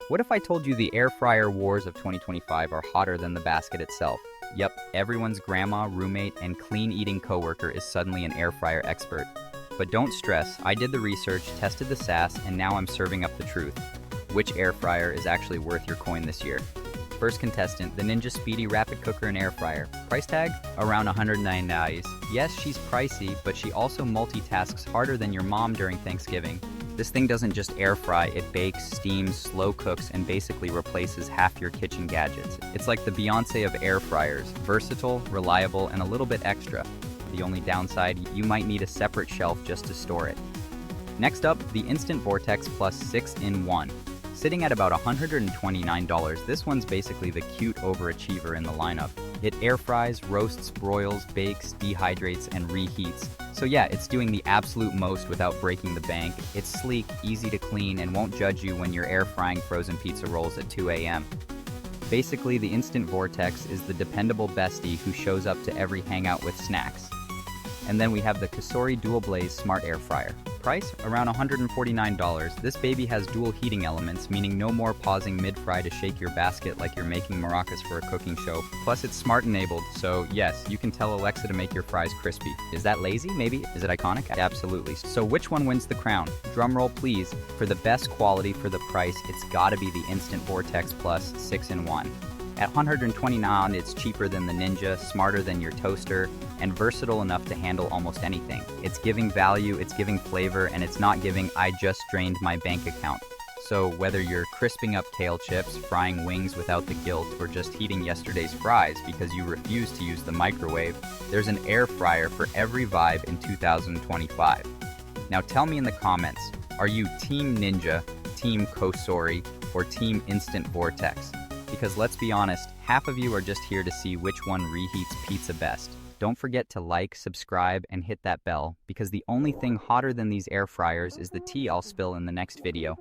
What if I told you the air fryer wars of 2025 are hotter than the basket itself? Yep, everyone's grandma, roommate, and clean-eating coworker is suddenly an air fryer expert. But don't stress, I did the research, tested the sass, and now I'm serving up the truth. Which air fryer is actually worth your coin this year? First contestant, the Ninja Speedi Rapid Cooker and Air Fryer. Price tag? Around $109. Yes, she's pricey, but she also multitasks harder than your mom during Thanksgiving. This thing doesn't just air fry, it bakes, steams, slow cooks, and basically replaces half your kitchen gadgets. It's like the Beyonce of air fryers, versatile, reliable, and a little bit extra. The only downside, you might need a separate shelf just to store it. Next up, the Instant Vortex Plus 6-in-1. Sitting at about $129, this one's basically the cute overachiever in the lineup. It air fries, roasts, broils, bakes, dehydrates, and reheats. So yeah, it's doing the absolute most without breaking the bank. It's sleek, easy to clean, and won't judge you when you're air frying frozen pizza rolls at 2 a.m. Basically, the Instant Vortex is the dependable bestie who shows up to every hangout with snacks. And then we have the COSORI Dual Blaze Smart Air Fryer. Price? Around $149. This baby has dual heating elements, meaning no more pausing mid-fry to shake your basket like you're making maracas for a cooking show. Plus it's smart enabled, so yes, you can tell Alexa to make your fries crispy. Is that lazy? Maybe? Is it iconic? Absolutely. So which one wins the crown? Drumroll please. For the best quality for the price, it's gotta be the Instant Vortex Plus 6-in-1. At $129, it's cheaper than the Ninja, smarter than your toaster, and versatile enough to handle almost anything. It's giving value, it's giving flavor, and it's not giving "I just drained my bank account." So whether you're crisping up kale chips, frying wings without the guilt, or just heating yesterday's fries because you refuse to use the microwave, there's an air fryer for every vibe in 2025. Now tell me in the comments, are you Team Ninja, Team COSORI, or Team Instant Vortex? Because let's be honest, half of you are just here to see which one reheats pizza best. Don't forget to like, subscribe, and hit that bell, because the only thing hotter than these air fryers is the tea I'll spill in the next video.